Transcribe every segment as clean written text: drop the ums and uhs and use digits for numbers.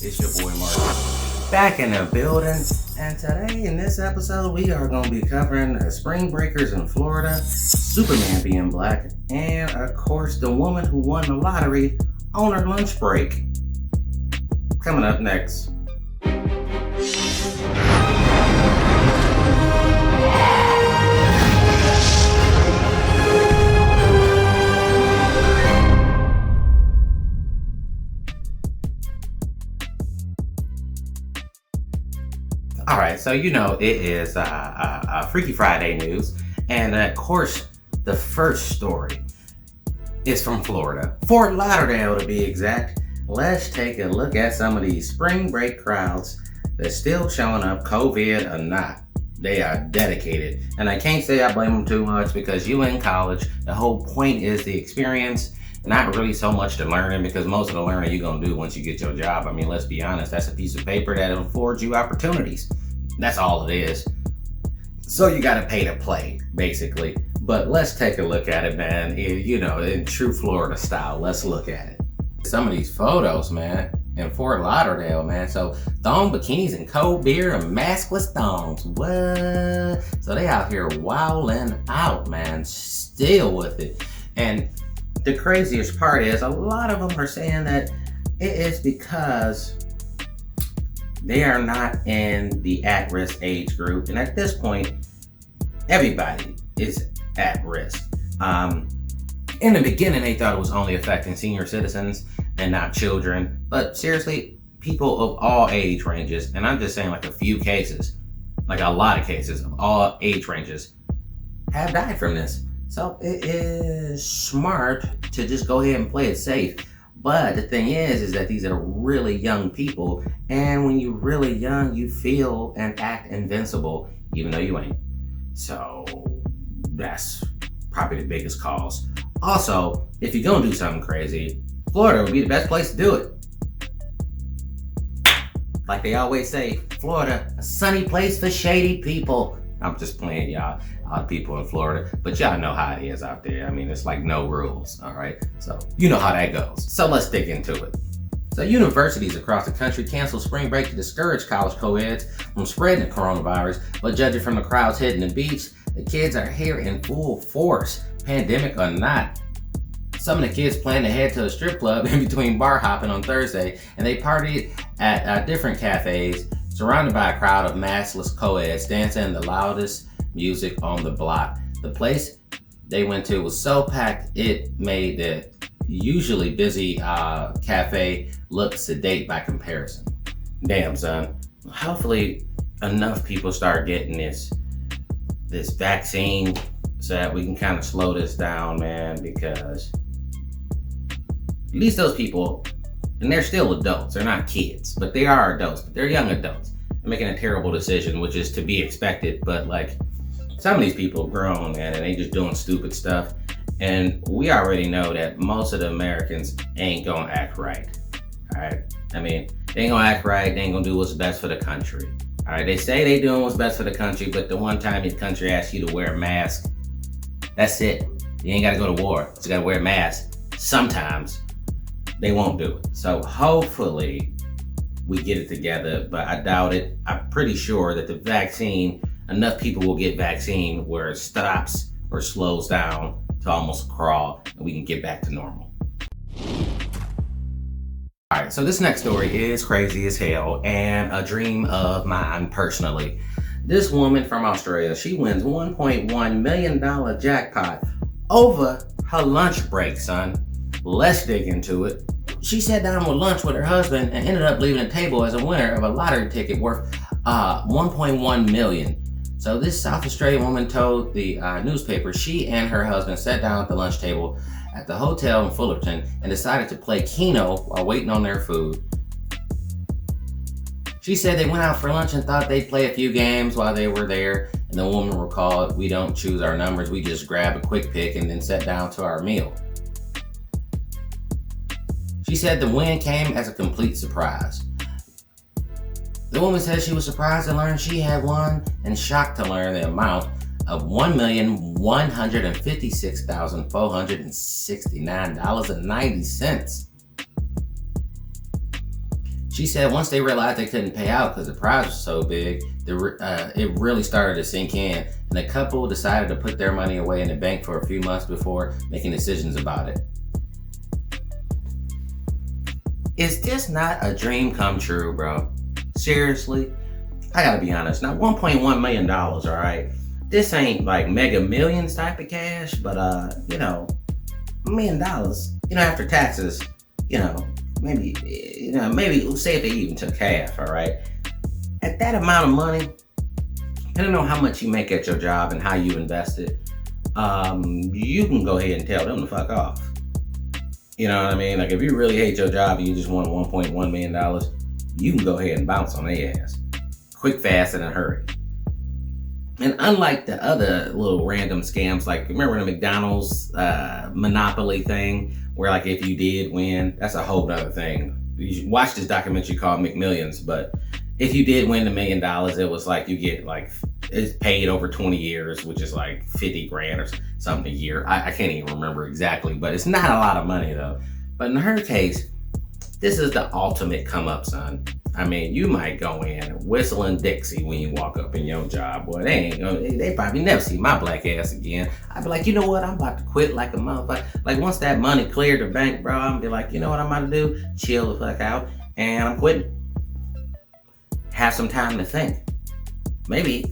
It's your boy Mark, back in the building, and today in this episode we are going to be covering spring breakers in Florida, Superman being black, and of course the woman who won the lottery on her lunch break. Coming up next. All right, so you know it is Freaky Friday news, and of course the first story is from Florida, Fort Lauderdale to be exact. Let's take a look at some of these spring break crowds that's still showing up, COVID or not. They are dedicated, and I can't say I blame them too much because you in college, the whole point is the experience, not really so much the learning, because most of the learning you're gonna do once you get your job. I mean, let's be honest, that's a piece of paper that affords you opportunities. That's all it is. So you gotta pay to play, basically. But let's take a look at it, man. You know, in true Florida style, let's look at it. Some of these photos, man, in Fort Lauderdale, man. So thong bikinis and cold beer and maskless thongs. What? So they out here wilding out, man, still with it. And the craziest part is a lot of them are saying that it is because they are not in the at-risk age group. And at this point, everybody is at risk. In the beginning, they thought it was only affecting senior citizens and not children. But seriously, people of all age ranges, and I'm just saying like a few cases, like a lot of cases of all age ranges, have died from this. So it is smart to just go ahead and play it safe. But the thing is that these are really young people. And when you're really young, you feel and act invincible, even though you ain't. So that's probably the biggest cause. Also, if you're gonna do something crazy, Florida would be the best place to do it. Like they always say, Florida, a sunny place for shady people. I'm just playing, y'all, people in Florida, but y'all know how it is out there. I mean, it's like no rules, all right? So you know how that goes. So let's dig into it. So universities across the country canceled spring break to discourage college co-eds from spreading the coronavirus, but judging from the crowds hitting the beach, the kids are here in full force, pandemic or not. Some of the kids plan to head to a strip club in between bar hopping on Thursday, and they partied at different cafes, surrounded by a crowd of maskless co-eds dancing the loudest music on the block. The place they went to was so packed it made the usually busy cafe look sedate by comparison. Damn, son. Hopefully enough people start getting this vaccine so that we can kind of slow this down, man, because at least those people, and they're still adults, they're not kids, but they are adults, but they're young adults. They're making a terrible decision, which is to be expected, but like some of these people are grown, man, and they just doing stupid stuff. And we already know that most of the Americans ain't gonna act right, all right? I mean, they ain't gonna act right, they ain't gonna do what's best for the country, all right? They say they doing what's best for the country, but the one time your country asks you to wear a mask, that's it. You ain't gotta go to war, you gotta wear a mask. Sometimes they won't do it. So hopefully we get it together, but I doubt it. I'm pretty sure that the vaccine, enough people will get vaccine where it stops or slows down to almost crawl and we can get back to normal. All right, so this next story is crazy as hell and a dream of mine personally. This woman from Australia, she wins $1.1 million jackpot over her lunch break, son. Let's dig into it. She sat down with lunch with her husband and ended up leaving the table as a winner of a lottery ticket worth $1.1 million. So this South Australian woman told the newspaper she and her husband sat down at the lunch table at the hotel in Fullerton and decided to play Keno while waiting on their food. She said they went out for lunch and thought they'd play a few games while they were there, and the woman recalled, "We don't choose our numbers, we just grab a quick pick and then sat down to our meal." She said the win came as a complete surprise. The woman said she was surprised to learn she had won and shocked to learn the amount of $1,156,469.90. She said once they realized they couldn't pay out because the prize was so big, it really started to sink in, and the couple decided to put their money away in the bank for a few months before making decisions about it. Is this not a dream come true, bro? Seriously? I gotta be honest. Now, $1.1 million, all right? This ain't like Mega Millions type of cash, but $1 million, after taxes, maybe say if they even took half, all right? At that amount of money, depending on how much you make at your job and how you invest it, you can go ahead and tell them to fuck off. You know what I mean? Like if you really hate your job and you just want $1.1 million, you can go ahead and bounce on their ass. Quick, fast, and in a hurry. And unlike the other little random scams, like remember the McDonald's Monopoly thing, where like if you did win, that's a whole other thing. You should watch this documentary called McMillions, but if you did win $1 million, it was like you get like, it's paid over 20 years, which is like 50 grand or something a year. I can't even remember exactly, but it's not a lot of money though. But in her case, this is the ultimate come up, son. I mean, you might go in whistling Dixie when you walk up in your job. Boy, they probably never see my black ass again. I'd be like, you know what? I'm about to quit like a motherfucker. Like once that money cleared the bank, bro, I'm gonna be like, you know what I'm about to do? Chill the fuck out, and I'm quitting. Have some time to think. Maybe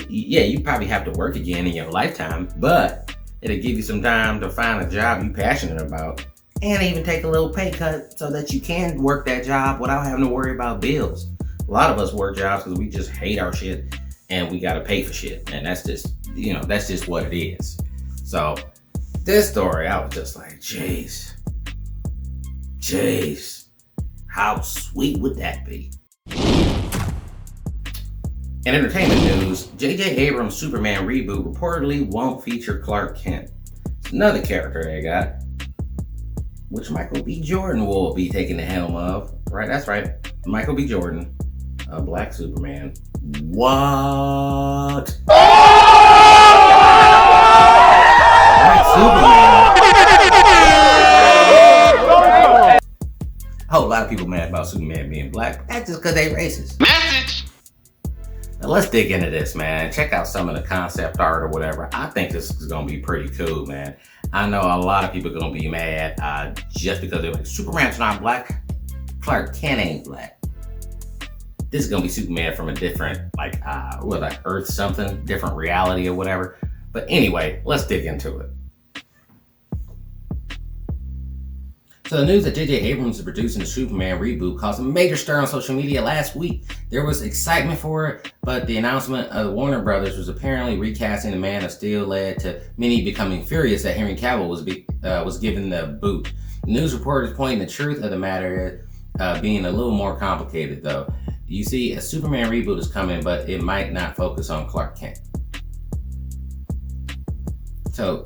you probably have to work again in your lifetime, but it'll give you some time to find a job you're passionate about. And even take a little pay cut so that you can work that job without having to worry about bills. A lot of us work jobs because we just hate our shit and we gotta pay for shit. And that's just what it is. So this story, I was just like, jeez, how sweet would that be? In entertainment news, J.J. Abrams' Superman reboot reportedly won't feature Clark Kent. It's another character they got, which Michael B. Jordan will be taking the helm of. Right, that's right. Michael B. Jordan, a black Superman. What? Black Superman. A whole lot of people mad about Superman being black. That's just because they racist. Message. Now let's dig into this, man. Check out some of the concept art or whatever. I think this is gonna be pretty cool, man. I know a lot of people are gonna be mad just because they're like, Superman's not black. Clark Kent ain't black. This is gonna be Superman from a different, like Earth something, different reality or whatever. But anyway, let's dig into it. So the news that J.J. Abrams is producing the Superman reboot caused a major stir on social media last week. There was excitement for it, but the announcement of Warner Brothers was apparently recasting the Man of Steel led to many becoming furious that Henry Cavill was given the boot. News reporters pointing the truth of the matter being a little more complicated though. You see, a Superman reboot is coming, but it might not focus on Clark Kent. So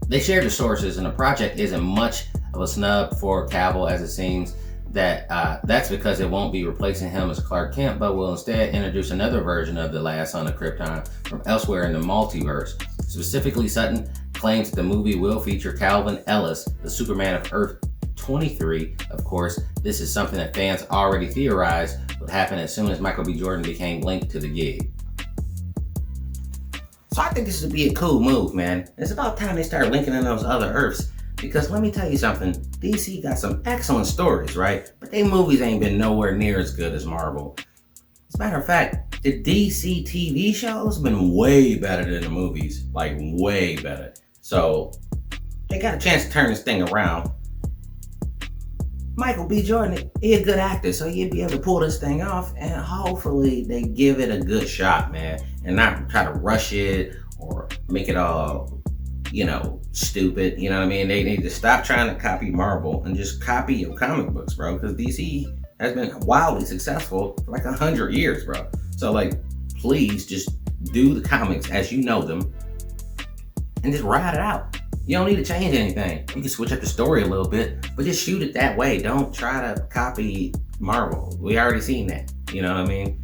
they shared the sources, and the project isn't much of a snub for Cavill as it seems. That's because it won't be replacing him as Clark Kent, but will instead introduce another version of the last son of Krypton from elsewhere in the multiverse. Specifically, Sutton claims that the movie will feature Calvin Ellis, the Superman of Earth 23. Of course, this is something that fans already theorized would happen as soon as Michael B. Jordan became linked to the gig. So I think this would be a cool move, man. It's about time they start linking in those other Earths. Because let me tell you something, DC got some excellent stories, right? But they movies ain't been nowhere near as good as Marvel. As a matter of fact, the DC TV shows been way better than the movies. Like, way better. So, they got a chance to turn this thing around. Michael B. Jordan, he's a good actor, so he'd be able to pull this thing off, and hopefully they give it a good shot, man, and not try to rush it or make it all, stupid. You know what I mean? They need to stop trying to copy Marvel and just copy your comic books, bro, because DC has been wildly successful for like 100 years, bro. So, please just do the comics as you know them and just ride it out. You don't need to change anything. You can switch up the story a little bit, but just shoot it that way. Don't try to copy Marvel. We already seen that. You know what I mean?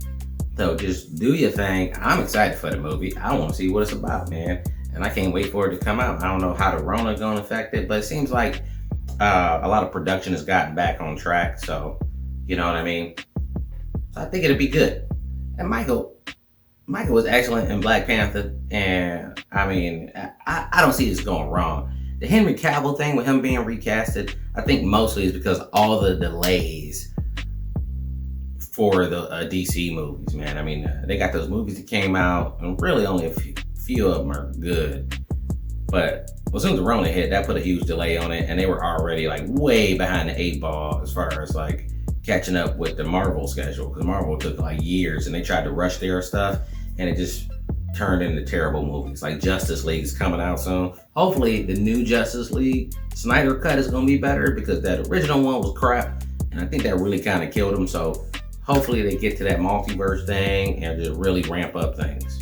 So just do your thing. I'm excited for the movie. I want to see what it's about, man. And I can't wait for it to come out. I don't know how the Rona is going to affect it, but it seems like A lot of production has gotten back on track, so you know what I mean. So I think it'll be good. And Michael was excellent in Black Panther, and I mean, I don't see this going wrong. The Henry Cavill thing with him being recasted, I think mostly is because all the delays for the DC movies, man. I mean, they got those movies that came out, and really only a few of them are good. But as soon as the Rona hit, that put a huge delay on it, and they were already like way behind the 8 ball as far as like catching up with the Marvel schedule, because Marvel took like years and they tried to rush their stuff, and it just turned into terrible movies. Like Justice League is coming out soon. Hopefully the new Justice League Snyder cut is gonna be better, because that original one was crap, and I think that really kind of killed them. So hopefully they get to that multiverse thing and just really ramp up things.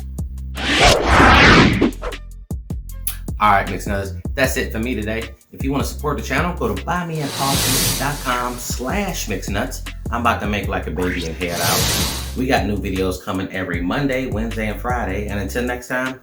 All right, Mixed Nuts, that's it for me today. If you want to support the channel, go to buymeacoffee.com/mixednuts. I'm about to make like a baby and head out. We got new videos coming every Monday, Wednesday, and Friday. And until next time,